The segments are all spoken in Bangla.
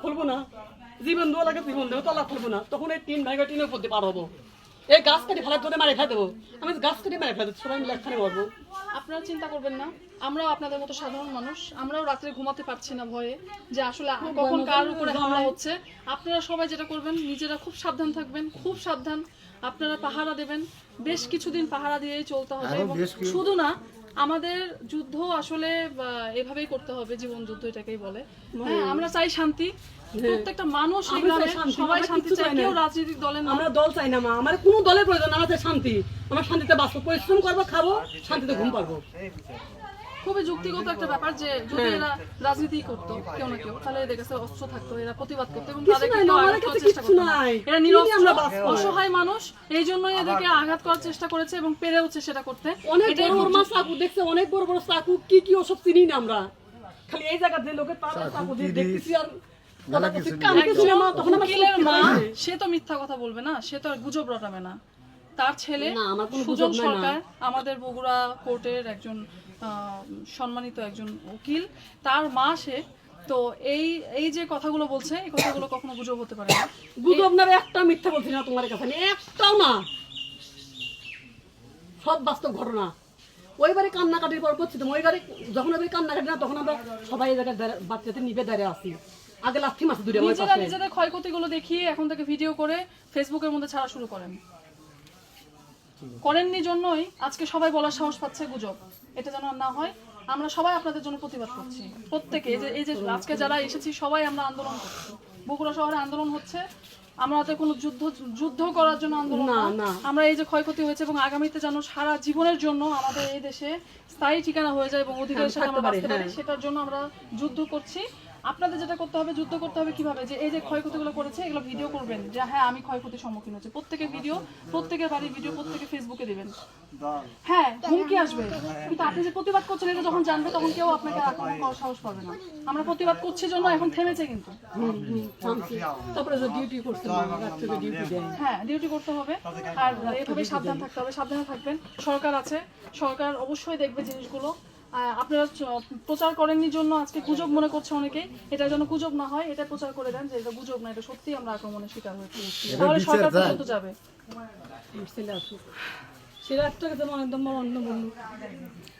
খুলবো না, জীবন দেওয়া লাগে জীবন দেবো, তালা খুলবো না, তখন এই টিন ভাঙা টিনের উপর দিয়ে পার হবো। এই গাছ কেটে ফেলার ধরে মারে ফেলে দেবো, আমি গাছ কেটে মারে ফেলে দেবো, সবাই মিলে একখানে মরবো। আপনারা চিন্তা করবেন না, আমরাও আপনাদের মতো সাধারণ মানুষ, আমরাও রাত্রে ঘুমাতে পারছি না ভয়ে যে আসলে কখন কার উপরে হামলা হচ্ছে। আপনারা সবাই যেটা করবেন, নিজেরা খুব সাবধান থাকবেন, খুব সাবধান। আপনারা পাহারা দেবেন, বেশ কিছুদিন পাহারা দিয়েই চলতে হবে। এবং শুধু না, আমাদের যুদ্ধ আসলে এভাবেই করতে হবে, জীবন যুদ্ধ এটাকেই বলে। হ্যাঁ, আমরা চাই শান্তি, প্রত্যেকটা মানুষ এই গ্রামে সবাই শান্তি চায়, কেউ রাজনৈতিক দলের না। আমরা দল চাই না মা, আমার কোনো দলের প্রয়োজন না, আমাদের শান্তি, আমরা শান্তিতে বাঁচবো, পরিশ্রম করবো, খাবো, শান্তিতে ঘুম পারবো। খুবই যুক্তিগত একটা ব্যাপার যে যদি এরা রাজনীতি করতো কেউ না কেউ, তাহলে এদের কাছে অস্ত্র থাকতো, এরা প্রতিবাদ করতো এবং তাদেরকে আঘাত করার চেষ্টা করতো না। এরা নিরস্ত্র অসহায় মানুষ, এই জন্যই এদেরকে আঘাত করার চেষ্টা করেছে এবং পেরেওছে সেটা করতে। অনেক বড় বড় মাছ চাকু দেখছে, অনেক বড় বড় চাকু, কি কি ওসব চিনি না আমরা, খালি এই জায়গা দিয়ে লোকের পাড়া চাকু দিয়ে দেখতেছি আর উকিলের মা, সে তো মিথ্যা কথা বলবে না, সে তো আর গুজব রটাবে না। তার ছেলে সুজন সরকার আমাদের বগুড়া কোর্টের একজন সম্মানিত একজন উকিল, তার মা সে। তো এই এই যে কথাগুলো বলছে, এই কথাগুলো কখনো গুজব হতে পারে না। গুজব না, একটা মিথ্যা বলছি না তোমার কাছে, একটাও না, সব বাস্তব ঘটনা। ওইবারে কান্নাকাটির পর করছিলাম, ওইবারে যখন ওই কান্নাকাটি না, তখন আমরা সবাই এই জায়গায় বাচ্চাদের নিবে দাঁড়িয়ে আসি, আগে লাঠি মাছ দূরে নিজেরা নিজেদের ক্ষয়ক্ষতিগুলো দেখিয়ে এখন থেকে ভিডিও করে ফেসবুকের মধ্যে ছাড়া শুরু করেননি জন্যই আজকে সবাই বলার সাহস পাচ্ছে গুজব। এটা যেন না হয়, আমরা সবাই আপনাদের জন্য প্রতিবাদ করছি, প্রত্যেকে। এই যে আজকে যারা এসেছি সবাই আমরা আন্দোলন করছি, বগুড়া শহরে আন্দোলন হচ্ছে। আমাদের কোনো যুদ্ধ করার জন্য আন্দোলন না, আমরা এই যে ক্ষয়ক্ষতি হয়েছে এবং আগামীতে যেন সারা জীবনের জন্য আমাদের এই দেশে স্থায়ী ঠিকানা হয়ে যায় এবং অধিকারের সাথে আমরা বাঁচতে পারি, সেটার জন্য আমরা যুদ্ধ করছি। আপনাদের যেটা করতে হবে, যুদ্ধ করতে হবে কিভাবে, যে এই যে ক্ষয়ক্ষতিগুলো করেছে এগুলো ভিডিও করবেন, যে হ্যাঁ আমি ক্ষয়ক্ষতির সম্মুখীন হচ্ছে, প্রত্যেকের ভিডিও, প্রত্যেকের বাড়ির ভিডিও প্রত্যেকে ফেসবুকে দিবেন। হ্যাঁ, হুমকি আসবে, কিন্তু আপনি যে প্রতিবাদ করছেন এটা যখন জানবে তখন কেউ আপনাকে আক্রমণ করার সাহস পাবে না। আমরা প্রতিবাদ করছি জন্য এখন থেমেছে, কিন্তু তারপরে ডিউটি করতে হবে, হ্যাঁ ডিউটি করতে হবে। আর এভাবেই সাবধান থাকতে হবে, সাবধানে থাকবেন। সরকার আছে, সরকার অবশ্যই দেখবে জিনিসগুলো। আপনারা প্রচার করেননি জন্য আজকে গুজব মনে করছে অনেকেই, এটা যেন গুজব না হয়, এটা প্রচার করে দেন যে এটা গুজব না, এটা সত্যি আমরা আক্রমণের শিকার হয়েছি, তাহলে সরকার পর্যন্ত যাবে। সেটা একটা কথা একদম অন্য বললো,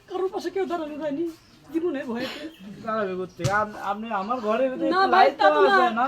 কারোর পাশে কেউ দাঁড়ানো যায়নি জীবনের ভয়েতে। আপনি আমার ঘরের ভিতরে লাইট দেওয়া আছে না,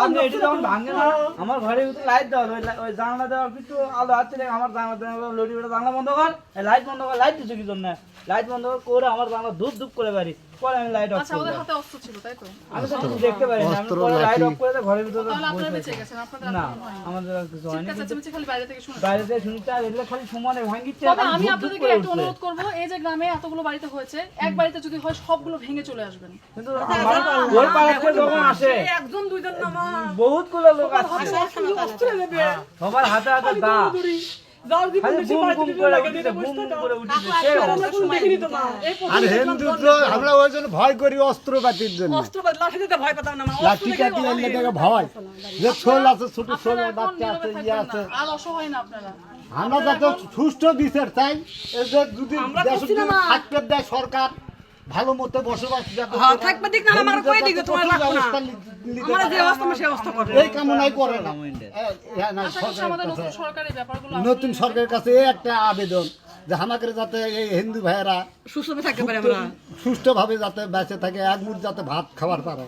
আপনি এটি যখন ভাঙে না, আমার ঘরের ভিতরে লাইট দেওয়া, ওই জানলা দেওয়ার একটু আলো আছে, আমার জানলা দেওয়া লড়ি জানলা বন্ধ কর, লাইট বন্ধ কর, লাইট দিচ্ছে কি জন্য, লাইট বন্ধ করে আমার জানলা ধূপ ধূপ করে বাড়ি, পরে আমি লাইট অফ আচ্ছা, ওদের হাতে অস্ত্র ছিল তাই তো? আমি তো দেখতে পারি না, আমি পরে লাইট অফ করে ঘরের ভিতরে তাহলে আপনারা বেঁচে গেছেন, আপনাদের না, আক্রমণ হয়নি। আমাদের আর কিছু হয়নি, চেঁচামেচি খালি বাইরে থেকে শুনছি। বাইরে থেকে শুনতে আর এগুলো খালি সমানে ভাঙিচ্ছে। তবে আমি আপনাদেরকে একটা অনুরোধ করবো, এই যে গ্রামে এতগুলো বাড়িতে হয়েছে, এক বাড়িতে যদি হয় সবগুলো ভেঙে চলে আসবেন। কিন্তু ওই পাড়াতে যখন আসে একজন দুইজন না মা, বহুত গুলো লোক আসছে, অস্ত্র নেবে, সবার হাতে হাতে দা, যার জীবন খালি বেশি বুম বাড়িতে বুম দিতে করে লাগে, উঠছে, দিতে বুম বসতে বুম দাও। করে উঠছে। আমরা কোনো দেখিনি তো মা, এই আর হিন্দুত্ব আমরা ওই জন্য ভয় করি অস্ত্রপাতির জন্য, অস্ত্রপাত লাঠি দিতে ভয় পেতাম না মা, লাঠি কাটি এলে দেখে ভয়, যে ছোল আছে, ছোট ছোল আপনারা এখন বাচ্চা আছে, নীরবে ইয়ে থাকবেন আছে। না, আর অসহায় না আপনারা। আমরা যাতে সুষ্ঠু বিচার চাই, এই যে যদি দেশ যদি থাকতে দেয় সরকার, ভালো মতো বসবাস যাতে হ্যাঁ থাকবে, দিক না আমার কই দিকে তোমার লাগবে না, আমরা যে অবস্থা আমরা সেই অবস্থা করব, এই কামনাই করে না। আশা করছি আমাদের নতুন সরকার এই ব্যাপারগুলো নতুন সরকারের কাছে এই একটা আবেদন যে আমাদের যাতে এই হিন্দু ভাইয়েরা সুস্থভাবে থাকতে পারি, আমরা সুষ্ঠুভাবে যাতে বেঁচে থাকে, এক মুঠ যাতে ভাত খাবার পারে।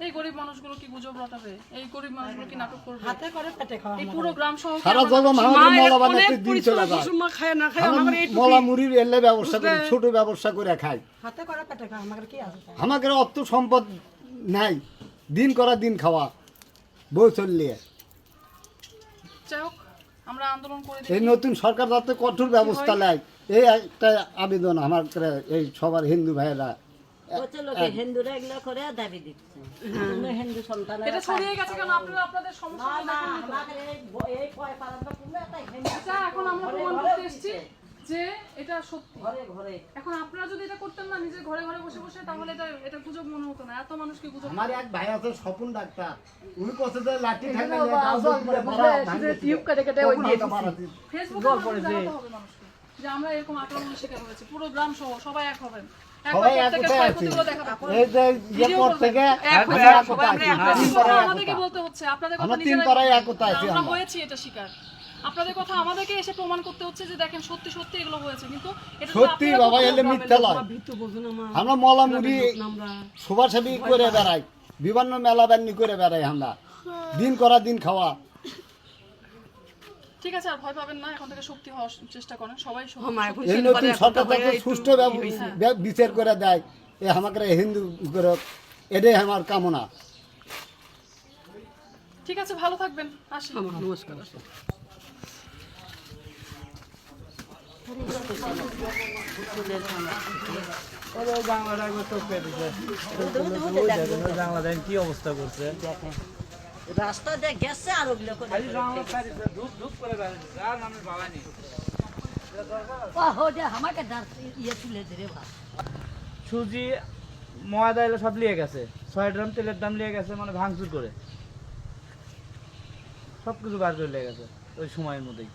এই গরিব মানুষগুলো কি গুজব রটাবে? এই গরিব মানুষগুলো কি নাটক করবে? হাতে করে পেটে খাওয়া, এই পুরো গ্রাম সহ সারা জগৎ আমাদের মলা বানাতে দিন চলে যায়, মা খায় না খায়, আমরা আমাদের এই মলা মুড়ির এলে ব্যবসা করি, ছোট ব্যবসা করে খাই, হাতে করে পেটে খাওয়া, আমাদের কি আছে? আমাদের অর্থ সম্পদ নাই, দিন করা দিন খাওয়া, বউ চললিয়ে। যাই হোক, আমরা আন্দোলন করে এই দেখি। নতুন সরকার যাতে কঠোর ব্যবস্থা নেয়, এই একটা আবেদন আমার এই সবার হিন্দু ভাইয়েরা। হিন্দুরা এগুলো করে দাবি দিচ্ছে, হিন্দু সন্তান এটা ছড়িয়ে গেছে কেন? আপনারা আপনাদের সমস্যা আচ্ছা, এখন আমরা প্রমাণ করতে এসেছি যে এটা সত্যি। এখন আপনারা যদি এটা করতেন না নিজে ঘরে ঘরে বসে বসে, তাহলে এটা গুজব মনে হতো না, এত মানুষকে গুজব। আমার এক ভাই আছে স্বপন ডাক্তার, উনি কত যে লাঠি ঠান্ডা টিউব কেটে কেটে ওই দিয়ে দিছি, ফেসবুকে জানাতে হবে মানুষকে যে আমরা এরকম আক্রমণের শিকার হয়েছি, পুরো গ্রাম সহ সবাই এক হবেন। একবার সবাই এক প্রত্যেকের কোথায় আছি ক্ষয়ক্ষতিগুলো দেখাবেন। এই যে ইয়ে পর থেকে এক আমরা হয়ে এক কোথায় আছি আপনাদের তিন কথা পাড়ায় এক আমাদেরকে কোথায়। বলতে হচ্ছে, আপনাদের কথা আমরা তিন নিজেরাই পাড়ায় বলতে এক কোথায় আছি আমরা আমরা। হয়েছি এটা শিকার। আপনাদের কথা আমাদেরকে এসে প্রমাণ করতে হচ্ছে যে দেখেন সত্যি সত্যি এগুলো হয়েছে, কিন্তু এটা যদি সত্যি আপনারা বাবা করতে এলে মিথ্যা লয়। ভিত্তি বোঝো না মা আমরা মলামুড়ি আমরা শোভাসাবি করে বেড়াই, বিভিন্ন মেলা বান্নি করে বেড়াই আমরা, দিন করা দিন খাওয়া। ঠিক আছে, আর ভয় পাবেন না, এখন থেকে শক্তি হওয়ার চেষ্টা করেন সবাই। ও মা, এখন এই সেই নতুন বারে সরকার একটা থেকে হয়ে সুষ্ঠু একটু বিচার করে দেয়, এ আমাকে হিন্দু করে, এটাই আমার কামনা। ঠিক আছে, ভালো থাকবেন, আসি। আমার নমস্কার। ওই জানলাটা একবার টপকে দিছে। ওই দেখেন, ওই জানলা দেখেন কি অবস্থা করছে। দেখেন রাস্তা দিয়ে গেছে আর ওগুলো করে খালি জানলা ছাড়িছে, ধূপ ধূপ করে বেড়াচ্ছে। আর নামে বাবানি। হো যে আমাকে ইয়ে তুলে দে রে ভাই। সুজি, ময়দা এগুলো সব লিয়ে গেছে। 6 ড্রাম তেলের দাম লিয়ে গেছে, মানে ভাঙচুর করে সবকিছু বার করে লিয়ে গেছে ওই সময়ের মধ্যেই।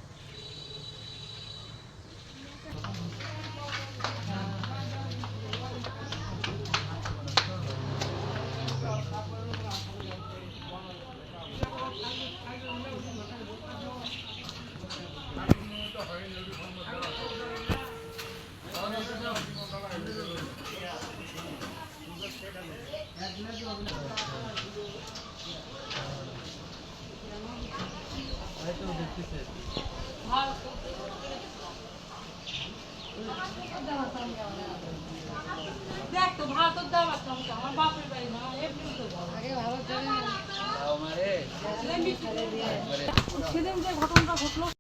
সেদিন যে ঘটনাটা ঘটলো